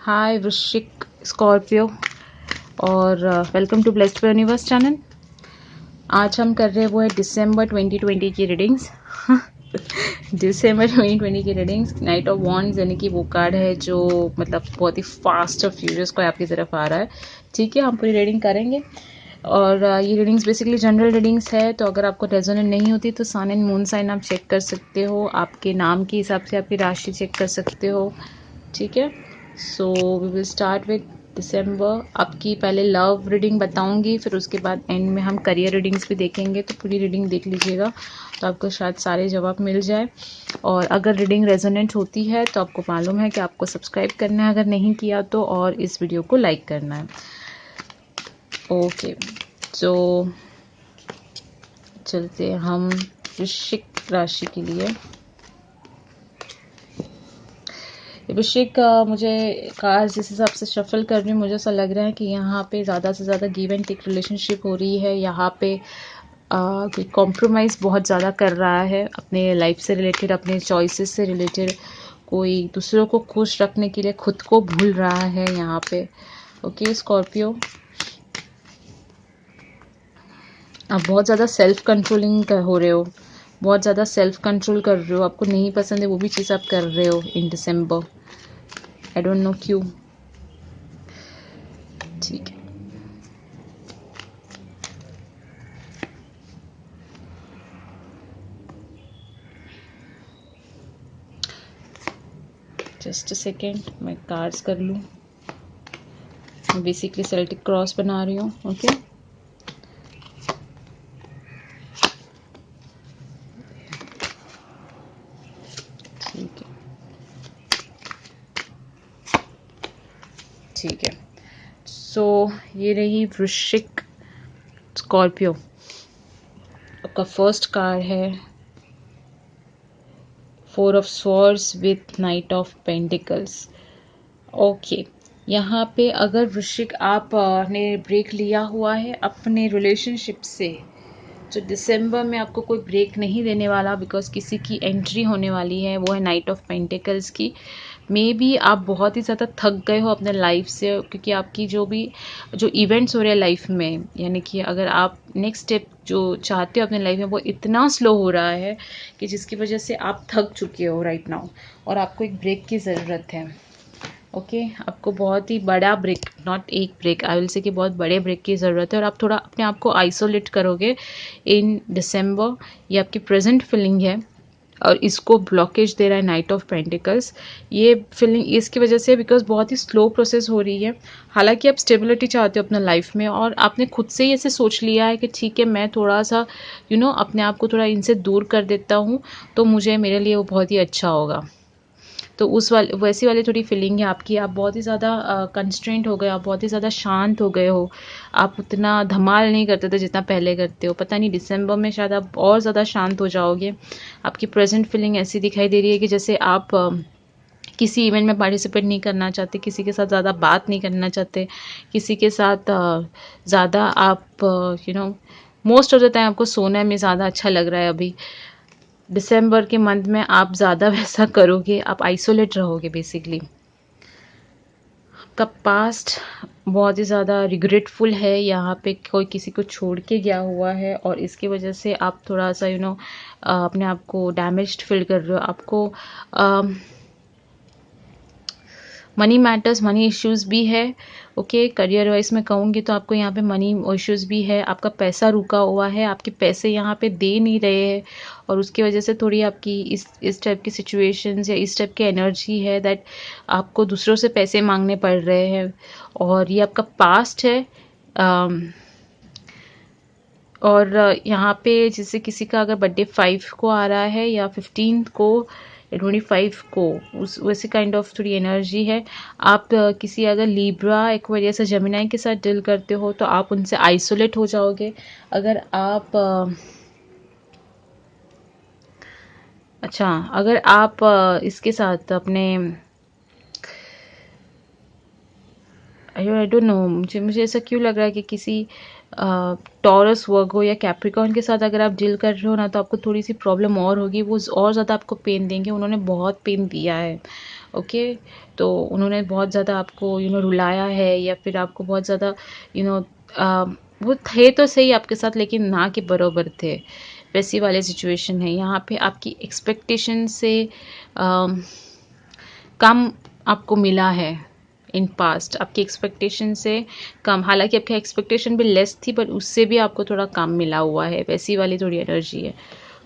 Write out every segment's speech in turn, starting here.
हाय वृश्चिक स्कॉर्पियो और welcome to blessed for universe channel. आज हम कर रहे हैं वो है दिसंबर 2020 की रीडिंग्स। दिसंबर 2020 की रीडिंग्स। नाइट ऑफ वॉन्ड्स यानी कि वो कार्ड है जो मतलब बहुत ही फास्ट और फ्यूरियस को आपकी तरफ आ रहा है। ठीक है, हम पूरी रीडिंग करेंगे और ये रीडिंग्स बेसिकली जनरल रीडिंग्स है। तो अगर आपको रेजोनेट नहीं होती तो सन एंड मून साइन आप चेक कर सकते हो, आपके नाम के हिसाब से आपकी राशि चेक कर सकते हो। ठीक है, so we will start with December. आपकी पहले लव रीडिंग बताऊंगी, फिर उसके बाद एंड में हम करियर रीडिंग्स भी देखेंगे। तो पूरी रीडिंग देख लीजिएगा तो आपको शायद सारे जवाब मिल जाए। और अगर रीडिंग रेजोनेंट होती है तो आपको मालूम है कि आपको सब्सक्राइब करना है, अगर नहीं किया तो, और इस वीडियो को लाइक करना है। ओके, तो चलते हम वृश्चिक राशि के लिए। वृश्चिक मुझे कार्ड्स जिस हिसाब से शफल कर रही हूँ, मुझे ऐसा लग रहा है कि यहाँ पे ज़्यादा से ज़्यादा गिव एंड टेक रिलेशनशिप हो रही है। यहाँ पे कोई कॉम्प्रोमाइज़ बहुत ज़्यादा कर रहा है अपने लाइफ से रिलेटेड, अपने चॉइसेस से रिलेटेड। कोई दूसरों को खुश रखने के लिए खुद को भूल रहा है यहाँ पे। ओके स्कॉर्पियो, आप बहुत ज़्यादा सेल्फ कंट्रोलिंग हो रहे हो, बहुत ज़्यादा सेल्फ कंट्रोल कर रहे हो। आपको नहीं पसंद है वो भी चीज़ आप कर रहे हो इन दिसंबर। आई डोंट नो क्यों। ठीक है, जस्ट अ सेकेंड, मैं कार्ड्स कर लूँ। मैं बेसिकली सेल्टिक क्रॉस बना रही हूँ। ओके, ठीक है, ठीक है। सो ये रही वृश्चिक स्कॉर्पियो। आपका फर्स्ट कार्ड है 4 of swords with night of pentacles. Okay, यहाँ पे अगर वृश्चिक आप ने ब्रेक लिया हुआ है अपने रिलेशनशिप से, तो दिसंबर में आपको कोई ब्रेक नहीं देने वाला, बिकॉज किसी की एंट्री होने वाली है, वो है नाइट ऑफ पेंटिकल्स की। मे बी आप बहुत ही ज़्यादा थक गए हो अपने लाइफ से, क्योंकि आपकी जो इवेंट्स हो रहे हैं लाइफ में, यानी कि अगर आप नेक्स्ट स्टेप जो चाहते हो अपने लाइफ में वो इतना स्लो हो रहा है कि जिसकी वजह से आप थक चुके हो राइट नाउ, और आपको एक ब्रेक की ज़रूरत है। ओके, आपको बहुत ही बड़ा ब्रेक, नॉट एक ब्रेक, आई विल से कि बहुत बड़े ब्रेक की ज़रूरत है। और आप थोड़ा अपने आप को आइसोलेट करोगे इन दिसंबर। ये आपकी प्रेजेंट फीलिंग है और इसको ब्लॉकेज दे रहा है नाइट ऑफ पेंटिकल्स। ये फीलिंग इसकी वजह से, बिकॉज बहुत ही स्लो प्रोसेस हो रही है। हालांकि आप स्टेबिलिटी चाहते हो अपना लाइफ में, और आपने खुद से ही ऐसे सोच लिया है कि ठीक है, मैं थोड़ा सा अपने आप को थोड़ा इनसे दूर कर देता हूँ तो मुझे, मेरे लिए वो बहुत ही अच्छा होगा। तो उस वैसी वाली थोड़ी फीलिंग है आपकी। आप बहुत ही ज़्यादा कंस्ट्रेंट हो गए, आप बहुत ही ज़्यादा शांत हो गए हो। आप उतना धमाल नहीं करते थे जितना पहले करते हो। पता नहीं दिसंबर में शायद आप और ज़्यादा शांत हो जाओगे। आपकी प्रेजेंट फीलिंग ऐसी दिखाई दे रही है कि जैसे आप किसी इवेंट में पार्टिसिपेट नहीं करना चाहते, किसी के साथ ज़्यादा बात नहीं करना चाहते, किसी के साथ ज़्यादा आप मोस्ट ऑफ द टाइम आपको सोने में ज़्यादा अच्छा लग रहा है अभी। दिसंबर के मंथ में आप ज़्यादा वैसा करोगे, आप आइसोलेट रहोगे बेसिकली। आपका पास्ट बहुत ही ज़्यादा रिग्रेटफुल है। यहाँ पे कोई किसी को छोड़ के गया हुआ है और इसकी वजह से आप थोड़ा सा अपने आप को डैमेज्ड फील कर रहे हो। आपको मनी मैटर्स, मनी इश्यूज़ भी है। ओके, करियर वाइज में कहूँगी तो आपको यहाँ पे मनी इश्यूज़ भी है। आपका पैसा रुका हुआ है, आपके पैसे यहाँ पे दे नहीं रहे हैं, और उसकी वजह से थोड़ी आपकी इस टाइप की सिचुएशंस या इस टाइप की एनर्जी है दैट आपको दूसरों से पैसे मांगने पड़ रहे हैं। और ये आपका पास्ट है। और यहाँ पे जैसे किसी का अगर बर्थडे 5 को आ रहा है या 15 को या 25 को, उस वैसे काइंड ऑफ थोड़ी एनर्जी है। आप किसी अगर लीब्रा, एक्वेरियस या जेमिनाई के साथ डील करते हो तो आप उनसे आइसोलेट हो जाओगे। अगर आप अच्छा, अगर आप इसके साथ अपने आई डोंट नो, मुझे ऐसा क्यों लग रहा है कि किसी टॉरस वर्गो या कैप्रिकॉर्न के साथ अगर आप डील कर रहे हो ना, तो आपको थोड़ी सी प्रॉब्लम और होगी, वो और ज़्यादा आपको पेन देंगे। उन्होंने बहुत पेन दिया है, ओके। तो उन्होंने बहुत ज़्यादा आपको रुलाया है, या फिर आपको बहुत ज़्यादा यू नो वो थे तो सही आपके साथ, लेकिन ना के बराबर थे। वैसी वाले सिचुएशन है यहाँ पे। आपकी एक्सपेक्टेशन से कम आपको मिला है इन पास्ट, आपकी एक्सपेक्टेशन से कम। हालांकि आपकी एक्सपेक्टेशन भी लेस थी, पर उससे भी आपको थोड़ा कम मिला हुआ है, वैसी वाली थोड़ी एनर्जी है।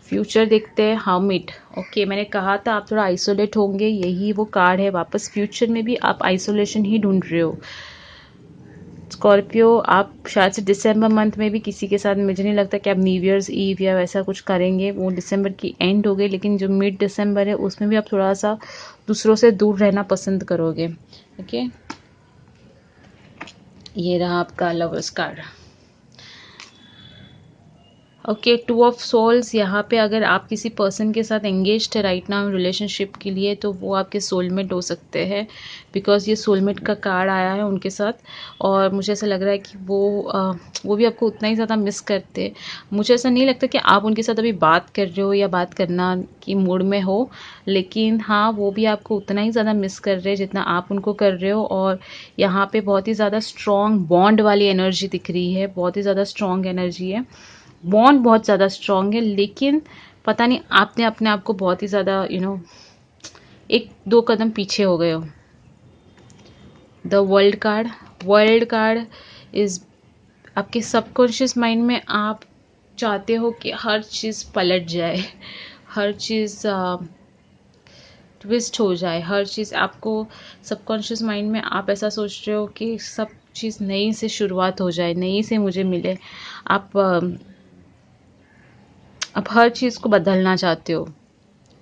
फ्यूचर देखते हैं, हर्मिट। ओके, मैंने कहा था आप थोड़ा आइसोलेट होंगे, यही वो कार्ड है। वापस फ्यूचर में भी आप आइसोलेशन ही ढूंढ रहे हो। स्कॉर्पियो, आप शायद से दिसंबर मंथ में भी किसी के साथ, मुझे नहीं लगता कि आप न्यू ईयर्स ईव या वैसा कुछ करेंगे, वो दिसंबर की एंड हो गई। लेकिन जो मिड दिसंबर है उसमें भी आप थोड़ा सा दूसरों से दूर रहना पसंद करोगे, ओके। ये रहा आपका lovers card. Okay, two of souls. यहाँ पे अगर आप किसी पर्सन के साथ एंगेज्ड है राइट नाउ रिलेशनशिप के लिए, तो वो आपके सोलमेट हो सकते हैं, बिकॉज ये सोलमेट का कार्ड आया है उनके साथ। और मुझे ऐसा लग रहा है कि वो भी आपको उतना ही ज़्यादा मिस करते हैं। मुझे ऐसा नहीं लगता कि आप उनके साथ अभी बात कर रहे हो या बात करना की मूड में हो, लेकिन हाँ, वो भी आपको उतना ही ज़्यादा मिस कर रहे हैं जितना आप उनको कर रहे हो। और यहाँ पे बहुत ही ज़्यादा स्ट्रॉन्ग बॉन्ड वाली एनर्जी दिख रही है, बहुत ही ज़्यादा स्ट्रॉन्ग एनर्जी है, बॉन्ड बहुत ज़्यादा स्ट्रॉन्ग है। लेकिन पता नहीं, आपने अपने आप को बहुत ही ज़्यादा एक दो कदम पीछे हो गए हो। द वर्ल्ड कार्ड इज आपके सबकॉन्शियस माइंड में आप चाहते हो कि हर चीज़ पलट जाए, हर चीज़ ट्विस्ट हो जाए, हर चीज़ आपको सबकॉन्शियस माइंड में आप ऐसा सोच रहे हो कि सब चीज़ नई से शुरुआत हो जाए, नई से मुझे मिले। आप हर चीज़ को बदलना चाहते हो,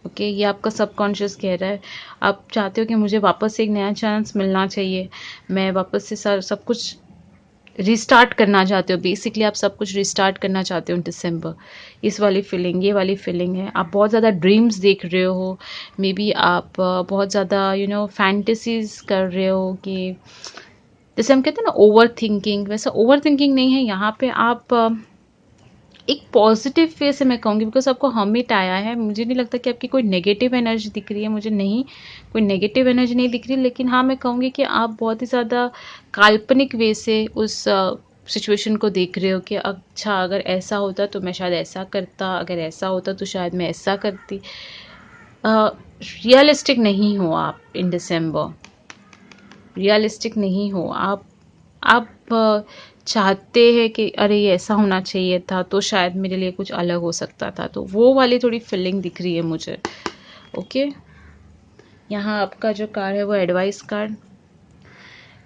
ओके। ये आपका सबकॉन्शियस कह रहा है। आप चाहते हो कि मुझे वापस से एक नया चांस मिलना चाहिए, मैं वापस से सब कुछ रिस्टार्ट करना चाहते हो। बेसिकली आप सब कुछ रिस्टार्ट करना चाहते हो दिसंबर। इस वाली फीलिंग, ये वाली फीलिंग है। आप बहुत ज़्यादा ड्रीम्स देख रहे हो, मे बी आप बहुत ज़्यादा फैंटेसीज कर रहे हो कि जैसे हम कहते हैं ना ओवर थिंकिंग, वैसा ओवर थिंकिंग नहीं है यहाँ पे। आप एक पॉजिटिव वे से मैं कहूँगी, बिकॉज आपको हर्मिट आया है। मुझे नहीं लगता कि आपकी कोई नेगेटिव एनर्जी दिख रही है, मुझे नहीं, कोई नेगेटिव एनर्जी नहीं दिख रही। लेकिन हाँ, मैं कहूँगी कि आप बहुत ही ज़्यादा काल्पनिक वे से उस सिचुएशन को देख रहे हो कि अच्छा, अगर ऐसा होता तो मैं शायद ऐसा करता, अगर ऐसा होता तो शायद मैं ऐसा करती। रियलिस्टिक नहीं हो आप इन दिसंबर, रियलिस्टिक नहीं हो आप चाहते हैं कि अरे ये ऐसा होना चाहिए था तो शायद मेरे लिए कुछ अलग हो सकता था, तो वो वाली थोड़ी फीलिंग दिख रही है मुझे, ओके। यहाँ आपका जो कार्ड है वो एडवाइस कार्ड।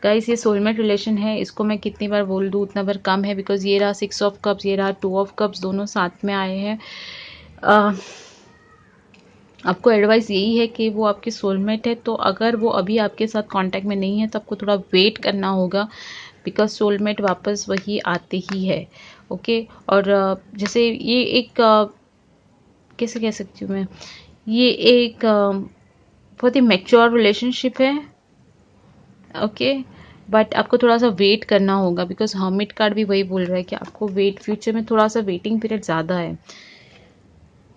गाइस, ये सोलमेट रिलेशन है, इसको मैं कितनी बार बोल दूँ उतना बार कम है, बिकॉज ये रहा 6 ऑफ कप्स, ये रहा 2 ऑफ कप्स, दोनों साथ में आए हैं। आपको एडवाइस यही है कि वो आपकी सोलमेट है, तो अगर वो अभी आपके साथ कांटेक्ट में नहीं है तो आपको थोड़ा वेट करना होगा, बिकॉज सोलमेट वापस वही आते ही है, ओके। और जैसे ये एक कैसे कह सकती हूँ मैं, ये एक बहुत ही मैच्योर रिलेशनशिप है, ओके। बट आपको थोड़ा सा वेट करना होगा, बिकॉज हर्मिट कार्ड भी वही बोल रहा है कि आपको वेट, फ्यूचर में थोड़ा सा वेटिंग पीरियड ज़्यादा है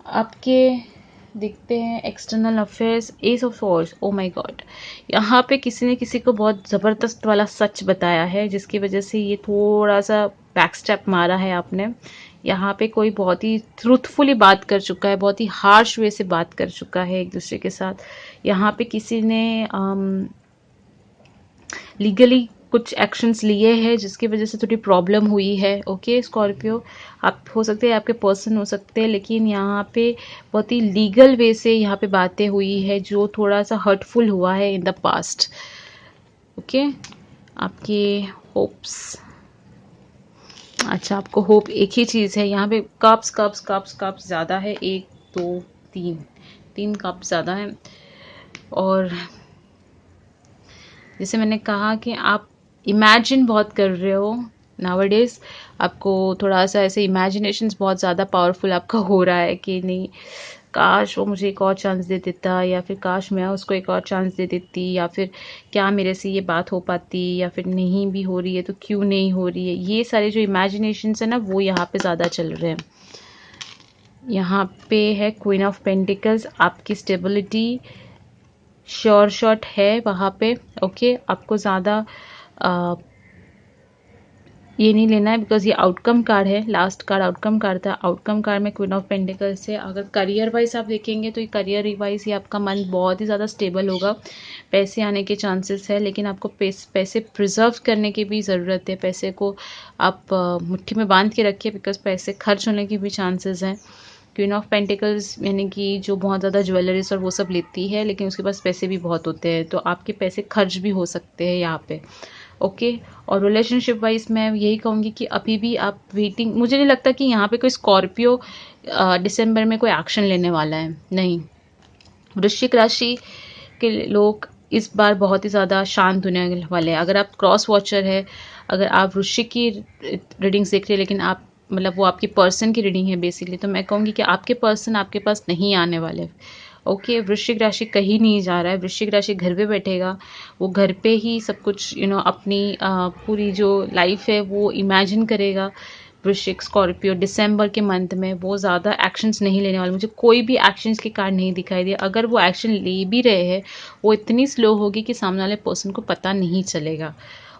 आपके। देखते हैं external affairs, S of swords. Oh my God, यहाँ पे किसी ने किसी को बहुत ज़बरदस्त वाला सच बताया है, जिसकी वजह से ये थोड़ा सा बैक स्टेप मारा है आपने। यहाँ पे कोई बहुत ही ट्रूथफुली बात कर चुका है, बहुत ही हार्श वे से बात कर चुका है एक दूसरे के साथ। यहाँ पे किसी ने लीगली कुछ एक्शंस लिए हैं, जिसकी वजह से थोड़ी प्रॉब्लम हुई है, ओके स्कॉर्पियो। आप हो सकते हैं, आपके पर्सन हो सकते हैं, लेकिन यहाँ पे बहुत ही लीगल वे से यहाँ पे बातें हुई है जो थोड़ा सा हर्टफुल हुआ है इन द पास्ट, ओके। आपके होप्स, अच्छा, आपको होप एक ही चीज़ है यहाँ पे। कप्स कप्स कप्स कप्स ज़्यादा है, 1 2 3, 3 कप ज़्यादा है। और जैसे मैंने कहा कि आप इमेजिन बहुत कर रहे हो नाउअडेज, आपको थोड़ा सा ऐसे इमेजिनेशंस बहुत ज़्यादा पावरफुल आपका हो रहा है कि नहीं, काश वो मुझे एक और चांस दे देता, या फिर काश मैं उसको एक और चांस दे देती, या फिर क्या मेरे से ये बात हो पाती, या फिर नहीं भी हो रही है तो क्यों नहीं हो रही है। ये सारे जो इमेजिनेशंस है ना वो यहाँ पे ज़्यादा चल रहे हैं। यहाँ पे है क्वीन ऑफ पेंटिकल्स, आपकी स्टेबिलिटी श्योर शॉट है वहाँ पे। ओके, आपको ज़्यादा ये नहीं लेना है, बिकॉज ये आउटकम कार्ड है। लास्ट कार्ड आउटकम कार्ड था, आउटकम कार्ड में क्वीन ऑफ पेंटिकल्स है। अगर करियर वाइज आप देखेंगे तो ये करियर वाइज ये आपका मन बहुत ही ज़्यादा स्टेबल होगा, पैसे आने के चांसेस है, लेकिन आपको पैसे प्रिजर्व करने की भी ज़रूरत है। पैसे को आप मुट्ठी में बांध के रखिए, बिकॉज पैसे खर्च होने की भी चांसेस हैं। क्वीन ऑफ पेंटिकल्स यानी कि जो बहुत ज़्यादा ज्वेलरीज और वो सब लेती है, लेकिन उसके पास पैसे भी बहुत होते हैं, तो आपके पैसे खर्च भी हो सकते हैं यहाँ पे। ओके, और रिलेशनशिप वाइज मैं यही कहूँगी कि अभी भी आप वेटिंग, मुझे नहीं लगता कि यहाँ पे कोई स्कॉर्पियो दिसंबर में कोई एक्शन लेने वाला है, नहीं। वृश्चिक राशि के लोग इस बार बहुत ही ज़्यादा शांत होने वाले हैं। अगर आप क्रॉस वॉचर है, अगर आप वृश्चिक की रीडिंग्स देख रहे हैं, लेकिन आप मतलब वो आपकी पर्सन की रीडिंग है बेसिकली, तो मैं कहूँगी कि आपके पर्सन आपके पास नहीं आने वाले। ओके, वृश्चिक राशि कहीं नहीं जा रहा है, वृश्चिक राशि घर पे बैठेगा, वो घर पे ही सब कुछ अपनी पूरी जो लाइफ है वो इमेजिन करेगा। वृश्चिक स्कॉर्पियो दिसंबर के मंथ में वो ज़्यादा एक्शंस नहीं लेने वाले, मुझे कोई भी एक्शंस के कार्ड नहीं दिखाई दिए। अगर वो एक्शन ले भी रहे हैं वो इतनी स्लो होगी कि सामने वाले पर्सन को पता नहीं चलेगा।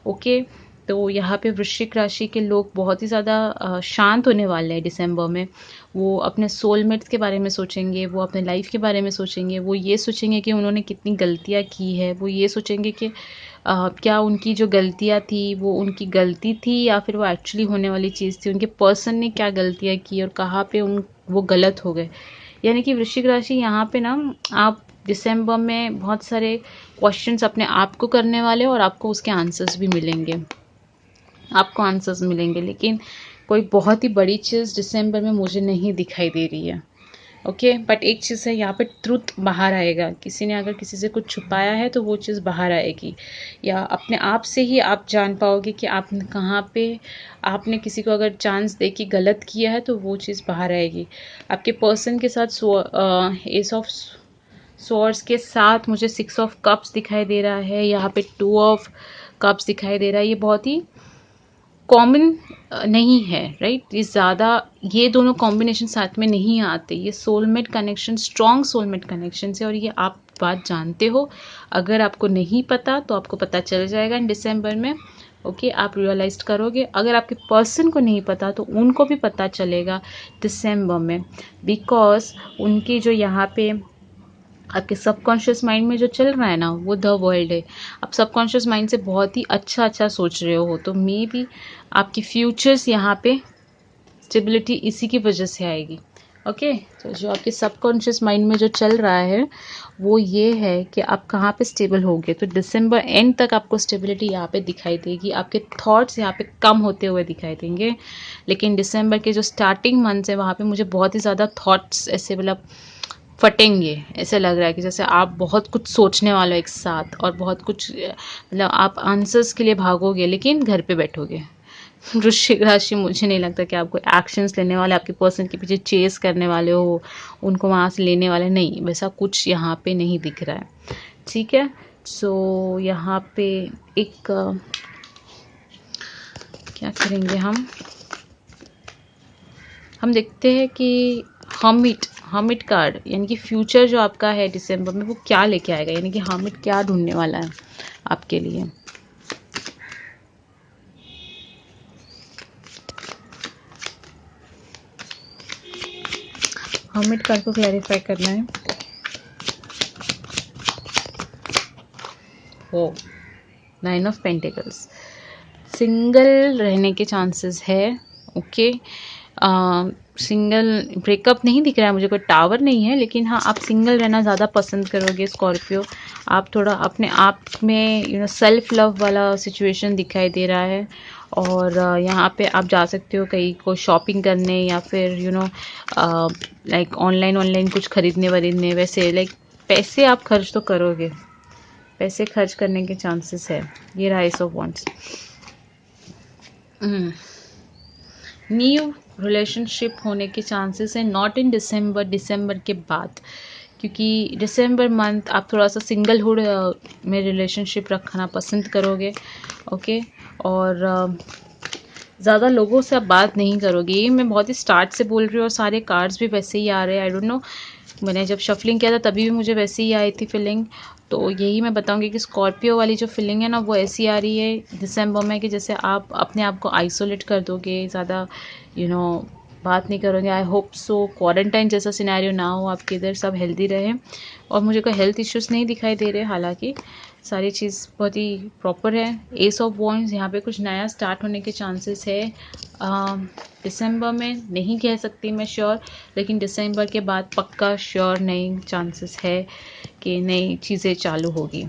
ओके, तो यहाँ पे वृश्चिक राशि के लोग बहुत ही ज़्यादा शांत होने वाले हैं दिसंबर में। वो अपने सोलमेट्स के बारे में सोचेंगे, वो अपने लाइफ के बारे में सोचेंगे, वो ये सोचेंगे कि उन्होंने कितनी गलतियाँ की है, वो ये सोचेंगे कि क्या उनकी जो गलतियाँ थी वो उनकी गलती थी या फिर वो एक्चुअली होने वाली चीज़ थी, उनके पर्सन ने क्या गलतियाँ की और कहाँ पे वो गलत हो गए। यानी कि वृश्चिक राशि यहाँ पे ना आप दिसंबर में बहुत सारे क्वेश्चंस अपने आप को करने वाले और आपको उसके आंसर्स भी मिलेंगे, आपको आंसर्स मिलेंगे, लेकिन कोई बहुत ही बड़ी चीज़ दिसंबर में मुझे नहीं दिखाई दे रही है। ओके, बट एक चीज़ है, यहाँ पे ट्रुथ बाहर आएगा। किसी ने अगर किसी से कुछ छुपाया है तो वो चीज़ बाहर आएगी, या अपने आप से ही आप जान पाओगे कि आप कहाँ पे आपने किसी को अगर चांस दे के गलत किया है तो वो चीज़ बाहर आएगी। आपके पर्सन के साथ एस ऑफ स्वॉर्ड्स के साथ मुझे 6 ऑफ कप्स दिखाई दे रहा है, यहाँ पे 2 ऑफ कप्स दिखाई दे रहा है। ये बहुत ही कॉमन नहीं है, राइट। ये ज़्यादा ये दोनों कॉम्बिनेशन साथ में नहीं आते। ये soulmate connection, strong soulmate connection है, और ये आप बात जानते हो। अगर आपको नहीं पता तो आपको पता चल जाएगा इन दिसंबर में। ओके, आप रियलाइज करोगे। अगर आपके पर्सन को नहीं पता तो उनको भी पता चलेगा दिसंबर में, बिकॉज उनकी जो यहाँ पे आपके सबकॉन्शियस माइंड में जो चल रहा है ना वो द वर्ल्ड है। आप सबकॉन्शियस माइंड से बहुत ही अच्छा अच्छा सोच रहे हो, तो मे बी आपकी फ्यूचर्स यहाँ पे स्टेबिलिटी इसी की वजह से आएगी। ओके, तो जो आपके सबकॉन्शियस माइंड में जो चल रहा है वो ये है कि आप कहाँ पे स्टेबल होगे, तो दिसंबर एंड तक आपको स्टेबिलिटी यहाँ पे दिखाई देगी। आपके थॉट्स यहाँ पे कम होते हुए दिखाई देंगे, लेकिन दिसंबर के जो स्टार्टिंग मंथ्स है वहाँ पे मुझे बहुत ही ज़्यादा थॉट्स ऐसे मतलब फटेंगे। ऐसे लग रहा है कि जैसे आप बहुत कुछ सोचने वाले हो एक साथ, और बहुत कुछ मतलब आप आंसर्स के लिए भागोगे लेकिन घर पे बैठोगे। वृश्चिक राशि मुझे नहीं लगता कि आपको एक्शंस लेने वाले, आपके पर्सन के पीछे चेस करने वाले हो, उनको वहाँ से लेने वाले, नहीं, वैसा कुछ यहाँ पे नहीं दिख रहा है। ठीक है, सो यहाँ पे एक क्या करेंगे हम देखते हैं कि हर्मिट कार्ड यानी कि फ्यूचर जो आपका है दिसंबर में वो क्या लेके आएगा, यानी कि हर्मिट क्या ढूंढने वाला है आपके लिए। हर्मिट कार्ड को क्लैरिफाई करना है। ओ, 9 ऑफ पेंटिकल्स, सिंगल रहने के चांसेस है। ओके, सिंगल ब्रेकअप नहीं दिख रहा है मुझे, कोई टावर नहीं है, लेकिन हाँ आप सिंगल रहना ज़्यादा पसंद करोगे स्कॉर्पियो। आप थोड़ा अपने आप में सेल्फ लव वाला सिचुएशन दिखाई दे रहा है, और यहाँ पे आप जा सकते हो कहीं को शॉपिंग करने, या फिर लाइक ऑनलाइन कुछ खरीदने वरीदने। वैसे लाइक पैसे आप खर्च तो करोगे, पैसे खर्च करने के चांसेस है। ये रहा S of wands. New relationship होने के चांसेस हैं, नॉट इन दिसंबर, दिसंबर के बाद, क्योंकि दिसंबर मंथ आप थोड़ा सा सिंगलहुड में रिलेशनशिप रखना पसंद करोगे। ओके, और ज़्यादा लोगों से आप बात नहीं करोगे। ये मैं बहुत ही स्टार्ट से बोल रही हूँ और सारे कार्ड्स भी वैसे ही आ रहे हैं। आई डोंट नो, मैंने जब शफलिंग किया था तभी भी मुझे वैसे ही आई थी फीलिंग। तो यही मैं बताऊंगी कि स्कॉर्पियो वाली जो फीलिंग है ना, वो ऐसी आ रही है दिसंबर में कि जैसे आप अपने आप को आइसोलेट कर दोगे, ज़्यादा बात नहीं करोगे। आई होप सो क्वारंटाइन जैसा सिनेरियो ना हो, आपके इधर सब हेल्दी रहे। और मुझे कोई हेल्थ इश्यूज़ नहीं दिखाई दे रहे, हालांकि सारी चीज़ बहुत ही प्रॉपर है। एस ऑफ वॉन्ड्स, यहाँ पे कुछ नया स्टार्ट होने के चांसेस है। दिसंबर में नहीं कह सकती मैं श्योर, लेकिन दिसंबर के बाद पक्का श्योर नहीं चांसेस है कि नई चीज़ें चालू होगी।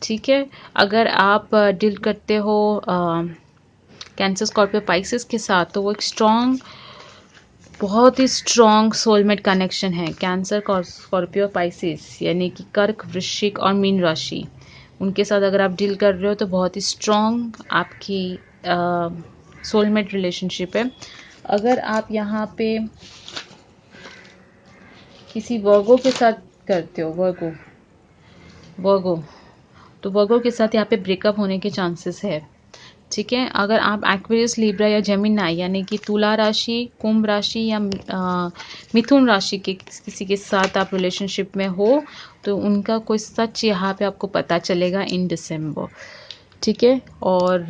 ठीक है, अगर आप डील करते हो कैंसर, स्कॉर्पियो, पाइसेस के साथ, तो वो एक स्ट्रॉन्ग, बहुत ही स्ट्रॉन्ग सोलमेट कनेक्शन है। कैंसर, स्कॉर्पियो, पाइसेस यानी कि कर्क, वृश्चिक और मीन राशि, उनके साथ अगर आप डील कर रहे हो तो बहुत ही स्ट्रॉन्ग आपकी सोलमेट रिलेशनशिप है। अगर आप यहाँ पे किसी वर्गो के साथ करते हो, वर्गो, तो वर्गो के साथ यहाँ पे ब्रेकअप होने के चांसेस है। ठीक है, अगर आप एक्वेरियस, लिब्रा या जेमिनी यानी कि तुला राशि, कुंभ राशि या मिथुन राशि के किसी के साथ आप रिलेशनशिप में हो, तो उनका कोई सच यहाँ पे आपको पता चलेगा इन दिसंबर। ठीक है, और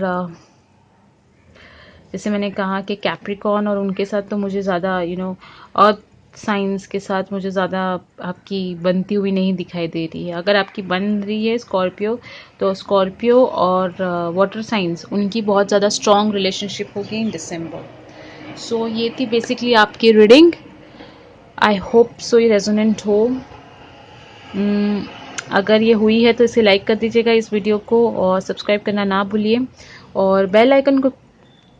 जैसे मैंने कहा कि कैप्रिकॉर्न और उनके साथ तो मुझे ज़्यादा अर्थ साइंस के साथ मुझे ज़्यादा आपकी बनती हुई नहीं दिखाई दे रही है। अगर आपकी बन रही है स्कॉर्पियो, तो स्कॉर्पियो और वाटर साइंस, उनकी बहुत ज़्यादा स्ट्रॉन्ग रिलेशनशिप होगी इन दिसंबर। सो ये थी बेसिकली आपकी रीडिंग। आई होप सो ये रेजोनेंट हो। अगर ये हुई है तो इसे लाइक कर दीजिएगा इस वीडियो को, और सब्सक्राइब करना ना भूलिए, और बेल आइकन को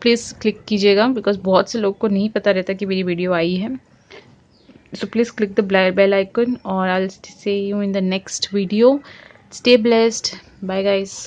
प्लीज़ क्लिक कीजिएगा, बिकॉज बहुत से लोग को नहीं पता रहता कि मेरी वीडियो आई है। So please click the bell icon, or I'll see you in the next video. Stay blessed. Bye guys.